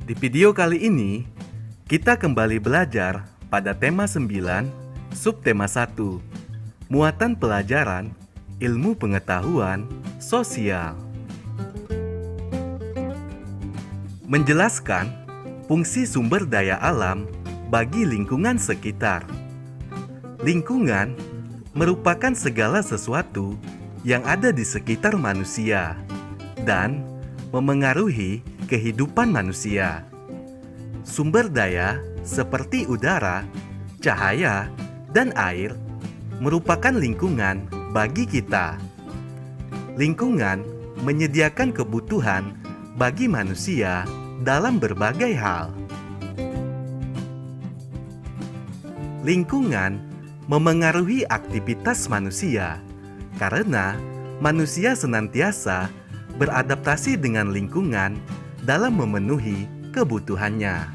Di video kali ini, kita kembali belajar pada tema 9, subtema 1, muatan pelajaran, ilmu pengetahuan, sosial. Menjelaskan fungsi sumber daya alam bagi lingkungan sekitar. Lingkungan merupakan segala sesuatu yang ada di sekitar manusia dan memengaruhi kehidupan manusia. Sumber daya seperti udara, cahaya, dan air merupakan lingkungan bagi kita. Lingkungan menyediakan kebutuhan bagi manusia dalam berbagai hal. Lingkungan memengaruhi aktivitas manusia karena manusia senantiasa beradaptasi dengan lingkungan dalam memenuhi kebutuhannya.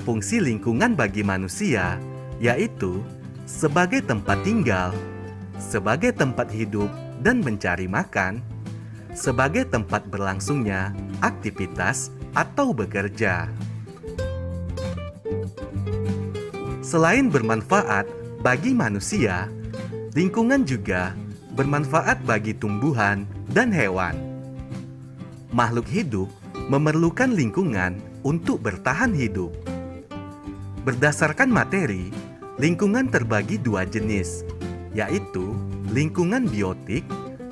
Fungsi lingkungan bagi manusia yaitu sebagai tempat tinggal, sebagai tempat hidup dan mencari makan, sebagai tempat berlangsungnya aktivitas atau bekerja. Selain bermanfaat bagi manusia, lingkungan juga bermanfaat bagi tumbuhan dan hewan. Makhluk hidup memerlukan lingkungan untuk bertahan hidup. Berdasarkan materi, lingkungan terbagi dua jenis, yaitu lingkungan biotik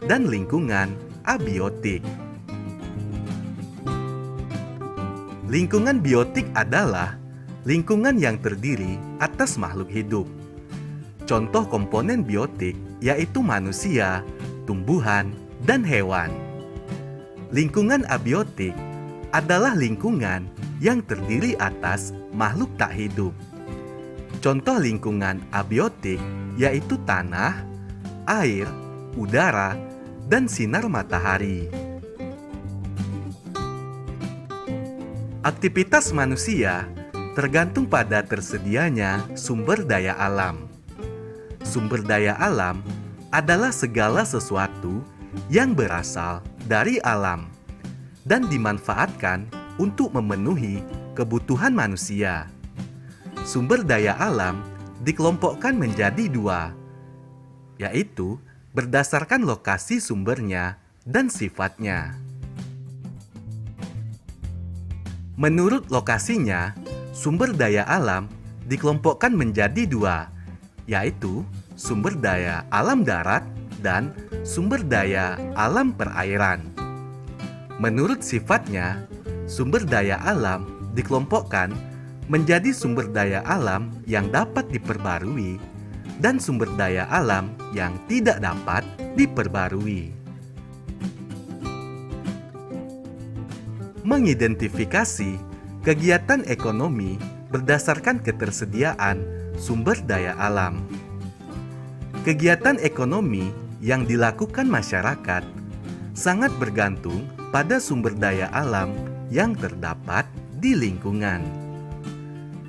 dan lingkungan abiotik. Lingkungan biotik adalah lingkungan yang terdiri atas makhluk hidup. Contoh komponen biotik yaitu manusia, tumbuhan, dan hewan. Lingkungan abiotik adalah lingkungan yang terdiri atas makhluk tak hidup. Contoh lingkungan abiotik yaitu tanah, air, udara, dan sinar matahari. Aktivitas manusia tergantung pada tersedianya sumber daya alam. Sumber daya alam adalah segala sesuatu yang berasal dari alam dan dimanfaatkan untuk memenuhi kebutuhan manusia. Sumber daya alam dikelompokkan menjadi dua, yaitu berdasarkan lokasi sumbernya dan sifatnya. Menurut lokasinya, sumber daya alam dikelompokkan menjadi dua, yaitu sumber daya alam darat dan sumber daya alam perairan. Menurut sifatnya, sumber daya alam dikelompokkan menjadi sumber daya alam yang dapat diperbarui dan sumber daya alam yang tidak dapat diperbarui. Mengidentifikasi kegiatan ekonomi berdasarkan ketersediaan sumber daya alam. Kegiatan ekonomi yang dilakukan masyarakat sangat bergantung pada sumber daya alam yang terdapat di lingkungan.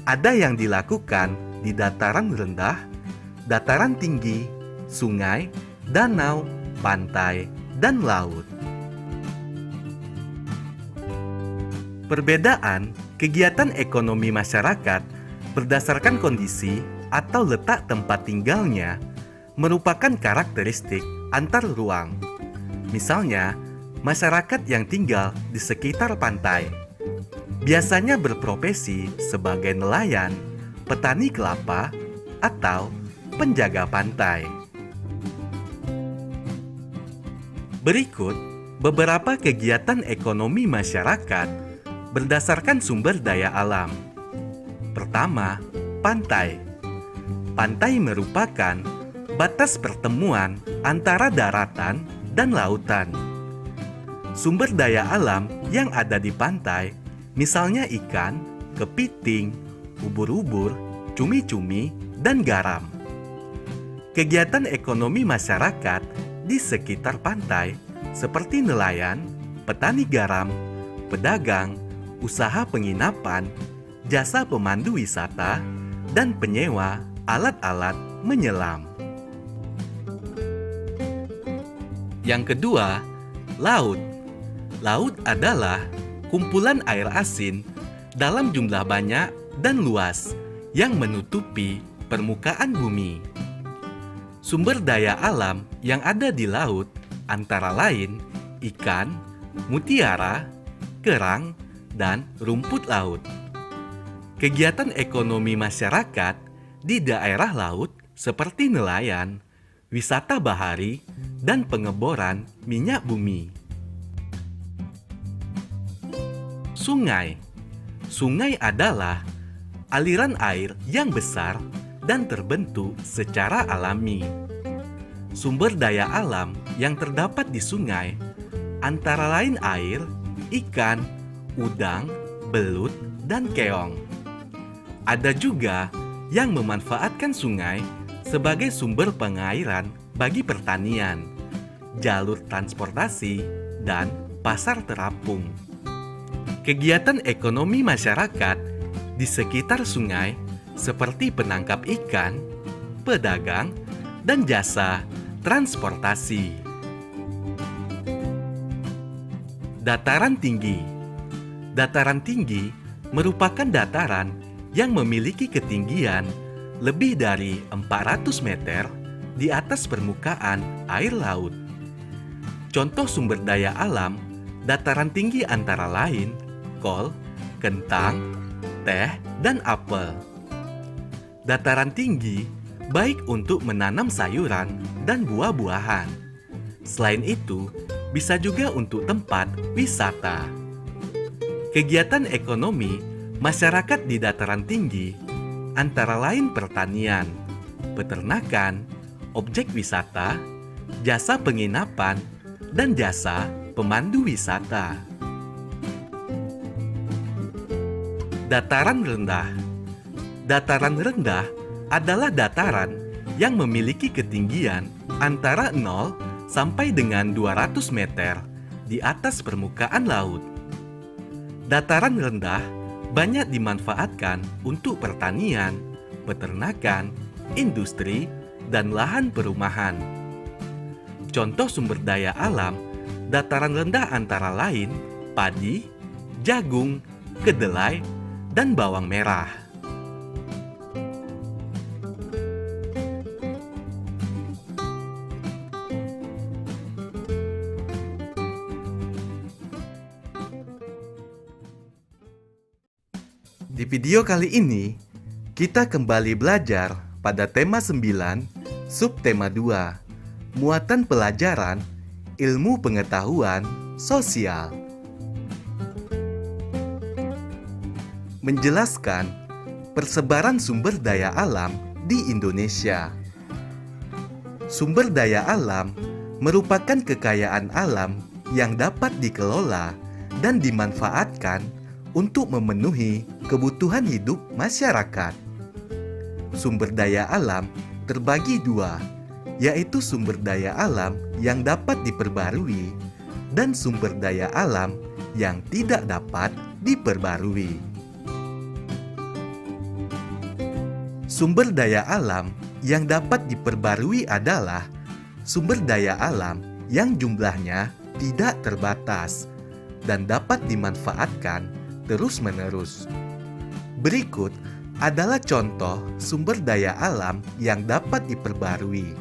Ada yang dilakukan di dataran rendah, dataran tinggi, sungai, danau, pantai, dan laut. Perbedaan kegiatan ekonomi masyarakat berdasarkan kondisi atau letak tempat tinggalnya merupakan karakteristik antar ruang. Misalnya, masyarakat yang tinggal di sekitar pantai biasanya berprofesi sebagai nelayan, petani kelapa, atau penjaga pantai. Berikut beberapa kegiatan ekonomi masyarakat berdasarkan sumber daya alam. Pertama, pantai. Pantai merupakan batas pertemuan antara daratan dan lautan. Sumber daya alam yang ada di pantai, misalnya ikan, kepiting, ubur-ubur, cumi-cumi, dan garam. Kegiatan ekonomi masyarakat di sekitar pantai seperti nelayan, petani garam, pedagang, usaha penginapan, jasa pemandu wisata, dan penyewa alat-alat menyelam. Yang kedua, laut. Laut adalah kumpulan air asin dalam jumlah banyak dan luas yang menutupi permukaan bumi. Sumber daya alam yang ada di laut antara lain ikan, mutiara, kerang, dan rumput laut. Kegiatan ekonomi masyarakat di daerah laut seperti nelayan, wisata bahari, dan pengeboran minyak bumi. Sungai. Sungai adalah aliran air yang besar dan terbentuk secara alami. Sumber daya alam yang terdapat di sungai antara lain air, ikan, udang, belut, dan keong. Ada juga yang memanfaatkan sungai sebagai sumber pengairan bagi pertanian, jalur transportasi, dan pasar terapung. Kegiatan ekonomi masyarakat di sekitar sungai seperti penangkap ikan, pedagang, dan jasa transportasi. Dataran tinggi. Dataran tinggi merupakan dataran yang memiliki ketinggian lebih dari 400 meter di atas permukaan air laut. Contoh sumber daya alam dataran tinggi antara lain kol, kentang, teh, dan apel. Dataran tinggi baik untuk menanam sayuran dan buah-buahan. Selain itu, bisa juga untuk tempat wisata. Kegiatan ekonomi masyarakat di dataran tinggi antara lain pertanian, peternakan, objek wisata, jasa penginapan, dan jasa pemandu wisata. Dataran rendah. Dataran rendah adalah dataran yang memiliki ketinggian antara 0 sampai dengan 200 meter di atas permukaan laut. Dataran rendah banyak dimanfaatkan untuk pertanian, peternakan, industri, dan lahan perumahan. Contoh sumber daya alam dataran rendah antara lain padi, jagung, kedelai, dan bawang merah. Di video kali ini, kita kembali belajar pada tema 9, subtema 2, muatan pelajaran, ilmu pengetahuan sosial. Menjelaskan persebaran sumber daya alam di Indonesia. Sumber daya alam merupakan kekayaan alam yang dapat dikelola dan dimanfaatkan untuk memenuhi kebutuhan hidup masyarakat. Sumber daya alam terbagi dua, yaitu sumber daya alam yang dapat diperbarui dan sumber daya alam yang tidak dapat diperbarui. Sumber daya alam yang dapat diperbarui adalah sumber daya alam yang jumlahnya tidak terbatas dan dapat dimanfaatkan terus-menerus. Berikut adalah contoh sumber daya alam yang dapat diperbarui.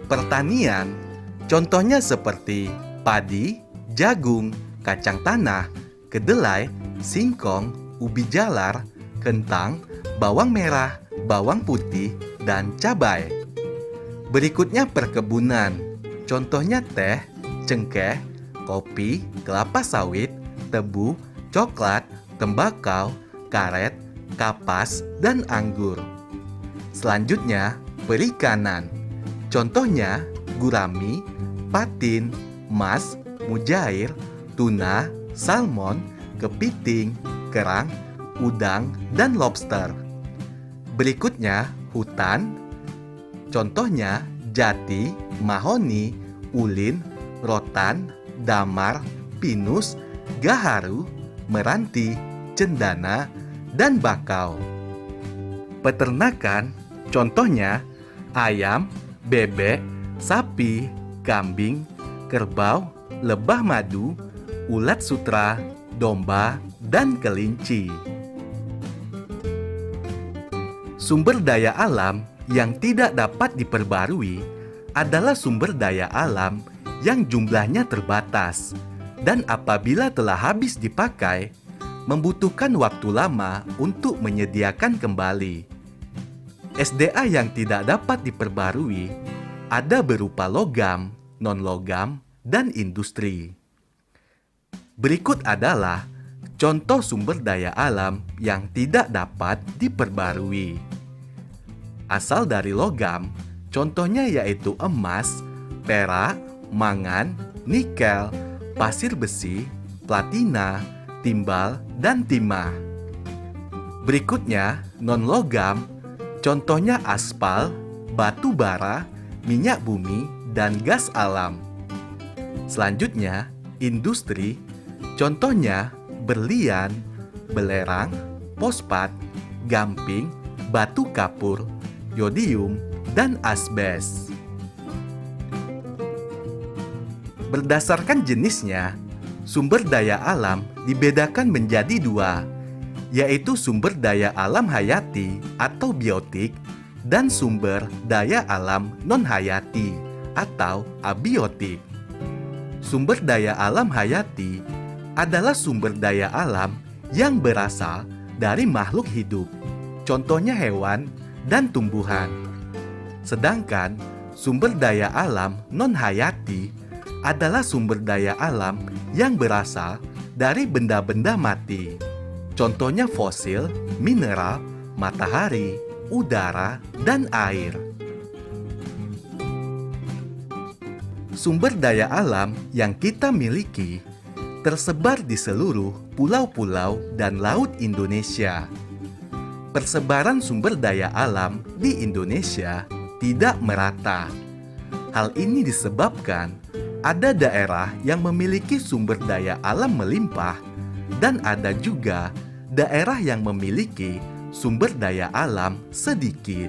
Pertanian, contohnya seperti padi, jagung, kacang tanah, kedelai, singkong, ubi jalar, kentang, bawang merah, bawang putih, dan cabai. Berikutnya perkebunan, contohnya teh, cengkeh, kopi, kelapa sawit, tebu, coklat, tembakau, karet, kapas, dan anggur. Selanjutnya, perikanan, contohnya gurami, patin, mas, mujair, tuna, salmon, kepiting, kerang, udang, dan lobster. Berikutnya, hutan, contohnya jati, mahoni, ulin, rotan, damar, pinus, gaharu, meranti, cendana, dan bakau. Peternakan, contohnya ayam, bebek, sapi, kambing, kerbau, lebah madu, ulat sutra, domba, dan kelinci. Sumber daya alam yang tidak dapat diperbarui adalah sumber daya alam yang jumlahnya terbatas dan apabila telah habis dipakai, membutuhkan waktu lama untuk menyediakan kembali. SDA yang tidak dapat diperbarui ada berupa logam, non-logam, dan industri. Berikut adalah contoh sumber daya alam yang tidak dapat diperbarui. Asal dari logam, contohnya yaitu emas, perak, mangan, nikel, pasir besi, platina, timbal, dan timah. Berikutnya, non-logam, contohnya aspal, batu bara, minyak bumi, dan gas alam. Selanjutnya, industri, contohnya berlian, belerang, fosfat, gamping, batu kapur, yodium, dan asbes. Berdasarkan jenisnya, sumber daya alam dibedakan menjadi dua, yaitu sumber daya alam hayati atau biotik dan sumber daya alam non-hayati atau abiotik. Sumber daya alam hayati adalah sumber daya alam yang berasal dari makhluk hidup, contohnya hewan dan tumbuhan. Sedangkan sumber daya alam non-hayati adalah sumber daya alam yang berasal dari benda-benda mati, contohnya fosil, mineral, matahari, udara, dan air. Sumber daya alam yang kita miliki tersebar di seluruh pulau-pulau dan laut Indonesia. Persebaran sumber daya alam di Indonesia tidak merata. Hal ini disebabkan ada daerah yang memiliki sumber daya alam melimpah dan ada juga daerah yang memiliki sumber daya alam sedikit.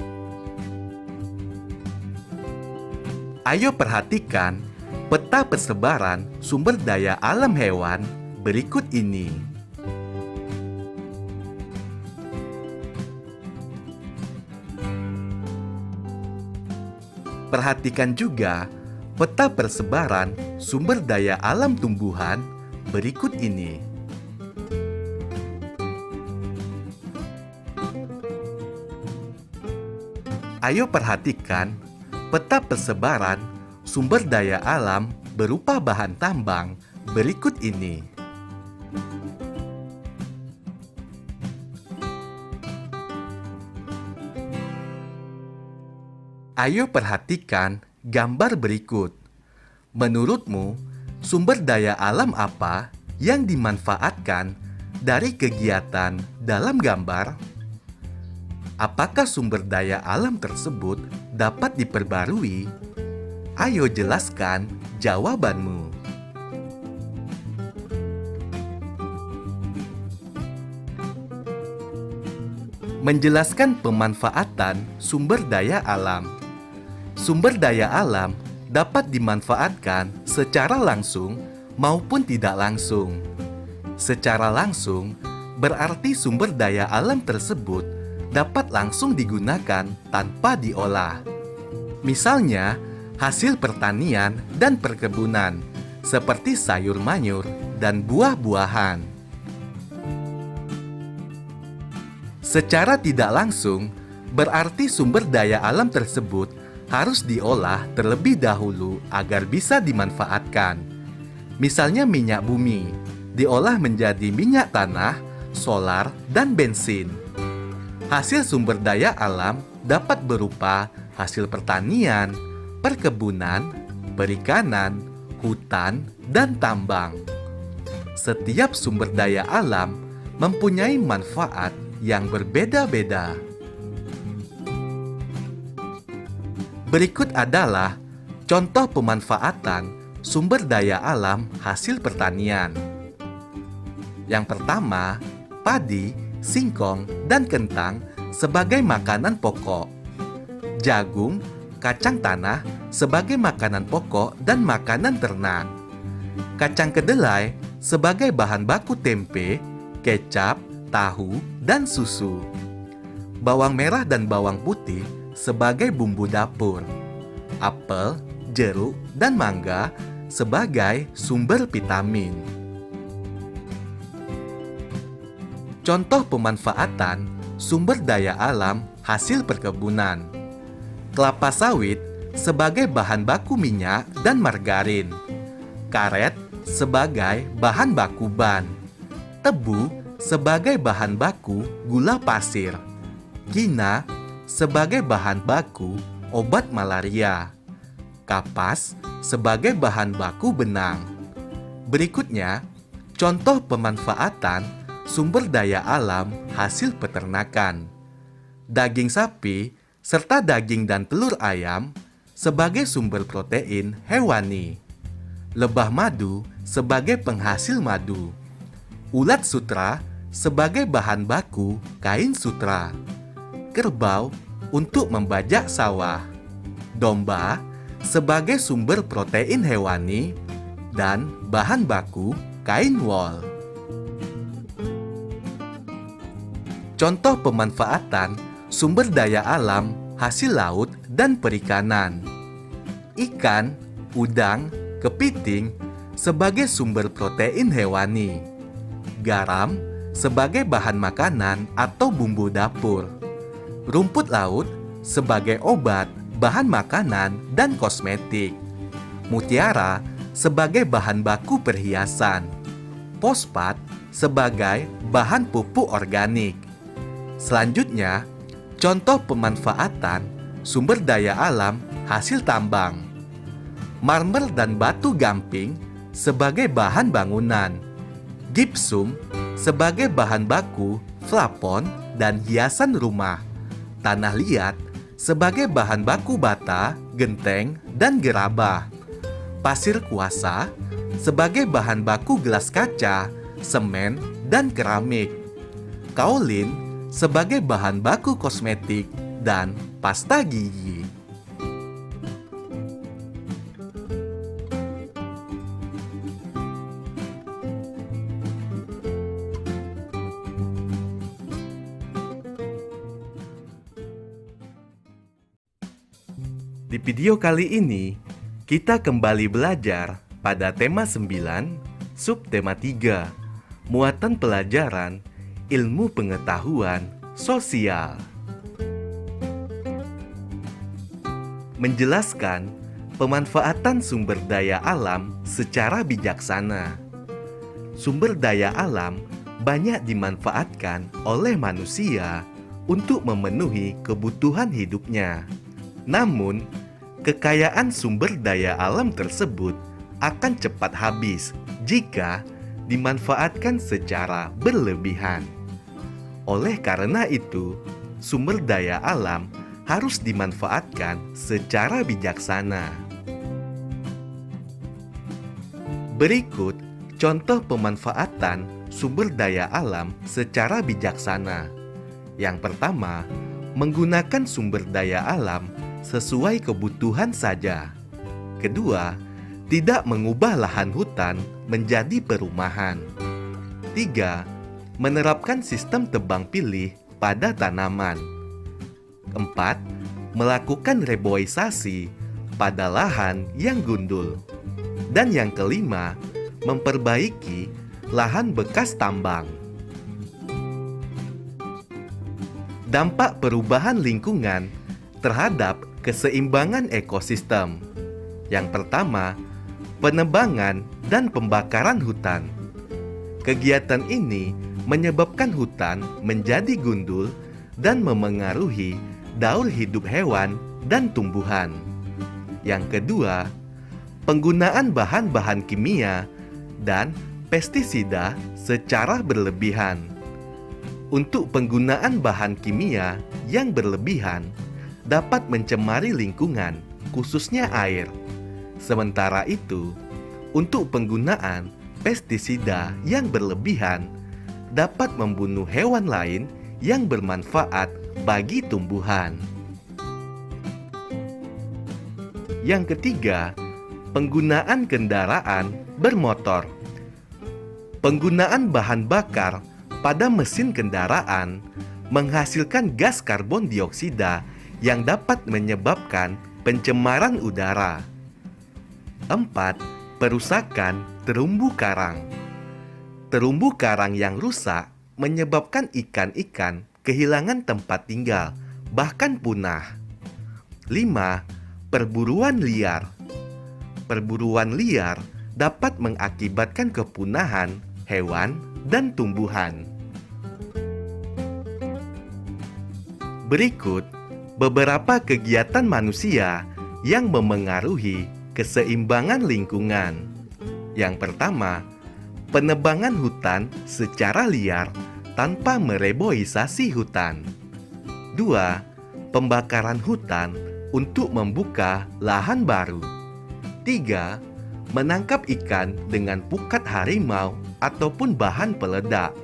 Ayo perhatikan peta persebaran sumber daya alam hewan berikut ini. Perhatikan juga peta persebaran sumber daya alam tumbuhan berikut ini. Ayo perhatikan peta persebaran sumber daya alam berupa bahan tambang berikut ini. Ayo perhatikan gambar berikut. Menurutmu, sumber daya alam apa yang dimanfaatkan dari kegiatan dalam gambar? Apakah sumber daya alam tersebut dapat diperbarui? Ayo jelaskan jawabanmu. Menjelaskan pemanfaatan sumber daya alam. Sumber daya alam dapat dimanfaatkan secara langsung maupun tidak langsung. Secara langsung berarti sumber daya alam tersebut dapat langsung digunakan tanpa diolah. Misalnya, hasil pertanian dan perkebunan seperti sayur mayur dan buah-buahan. Secara tidak langsung berarti sumber daya alam tersebut harus diolah terlebih dahulu agar bisa dimanfaatkan. Misalnya minyak bumi, diolah menjadi minyak tanah, solar, dan bensin. Hasil sumber daya alam dapat berupa hasil pertanian, perkebunan, perikanan, hutan, dan tambang. Setiap sumber daya alam mempunyai manfaat yang berbeda-beda. Berikut adalah contoh pemanfaatan sumber daya alam hasil pertanian. Yang pertama, padi, singkong, dan kentang sebagai makanan pokok. Jagung, kacang tanah sebagai makanan pokok dan makanan ternak. Kacang kedelai sebagai bahan baku tempe, kecap, tahu, dan susu. Bawang merah dan bawang putih sebagai bumbu dapur. Apel, jeruk, dan mangga sebagai sumber vitamin. Contoh pemanfaatan sumber daya alam hasil perkebunan. Kelapa sawit sebagai bahan baku minyak dan margarin. Karet sebagai bahan baku ban. Tebu sebagai bahan baku gula pasir. Kina sebagai bahan baku obat malaria. Kapas sebagai bahan baku benang. Berikutnya, contoh pemanfaatan sumber daya alam hasil peternakan. Daging sapi serta daging dan telur ayam sebagai sumber protein hewani. Lebah madu sebagai penghasil madu. Ulat sutra sebagai bahan baku kain sutra. Kerbau untuk membajak sawah. Domba sebagai sumber protein hewani dan bahan baku kain wol. Contoh pemanfaatan sumber daya alam hasil laut dan perikanan. Ikan, udang, kepiting sebagai sumber protein hewani. Garam sebagai bahan makanan atau bumbu dapur. Rumput laut sebagai obat, bahan makanan, dan kosmetik. Mutiara sebagai bahan baku perhiasan. Fosfat sebagai bahan pupuk organik. Selanjutnya, contoh pemanfaatan sumber daya alam hasil tambang. Marmer dan batu gamping sebagai bahan bangunan. Gipsum sebagai bahan baku plafon dan hiasan rumah. Tanah liat sebagai bahan baku bata, genteng, dan gerabah. Pasir kuasa sebagai bahan baku gelas kaca, semen, dan keramik. Kaolin sebagai bahan baku kosmetik dan pasta gigi. Di video kali ini, kita kembali belajar pada tema 9, subtema 3, muatan pelajaran ilmu pengetahuan sosial. Menjelaskan pemanfaatan sumber daya alam secara bijaksana. Sumber daya alam banyak dimanfaatkan oleh manusia untuk memenuhi kebutuhan hidupnya. Namun, kekayaan sumber daya alam tersebut akan cepat habis jika dimanfaatkan secara berlebihan. Oleh karena itu, sumber daya alam harus dimanfaatkan secara bijaksana. Berikut contoh pemanfaatan sumber daya alam secara bijaksana. Yang pertama, menggunakan sumber daya alam sesuai kebutuhan saja. Kedua, tidak mengubah lahan hutan menjadi perumahan. 3. Menerapkan sistem tebang pilih pada tanaman. 4. Melakukan reboisasi pada lahan yang gundul. Dan yang kelima, memperbaiki lahan bekas tambang. Dampak perubahan lingkungan terhadap keseimbangan ekosistem. Yang pertama, penebangan dan pembakaran hutan. Kegiatan ini menyebabkan hutan menjadi gundul dan memengaruhi daur hidup hewan dan tumbuhan. Yang kedua, penggunaan bahan-bahan kimia dan pestisida secara berlebihan. Untuk penggunaan bahan kimia yang berlebihan dapat mencemari lingkungan, khususnya air. Sementara itu, untuk penggunaan pestisida yang berlebihan dapat membunuh hewan lain yang bermanfaat bagi tumbuhan. Yang ketiga, penggunaan kendaraan bermotor. Penggunaan bahan bakar pada mesin kendaraan menghasilkan gas karbon dioksida yang dapat menyebabkan pencemaran udara. 4. Perusakan terumbu karang. Terumbu karang yang rusak menyebabkan ikan-ikan kehilangan tempat tinggal, bahkan punah. 5. Perburuan liar. Perburuan liar dapat mengakibatkan kepunahan hewan dan tumbuhan. Berikut beberapa kegiatan manusia yang memengaruhi keseimbangan lingkungan. Yang pertama, penebangan hutan secara liar tanpa mereboisasi hutan. 2. Pembakaran hutan untuk membuka lahan baru. 3. Menangkap ikan dengan pukat harimau ataupun bahan peledak.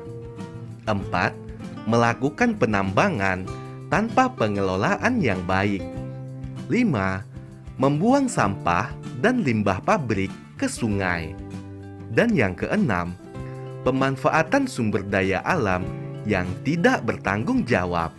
4. Melakukan penambangan tanpa pengelolaan yang baik. 5. Membuang sampah dan limbah pabrik ke sungai. Dan yang keenam, pemanfaatan sumber daya alam yang tidak bertanggung jawab.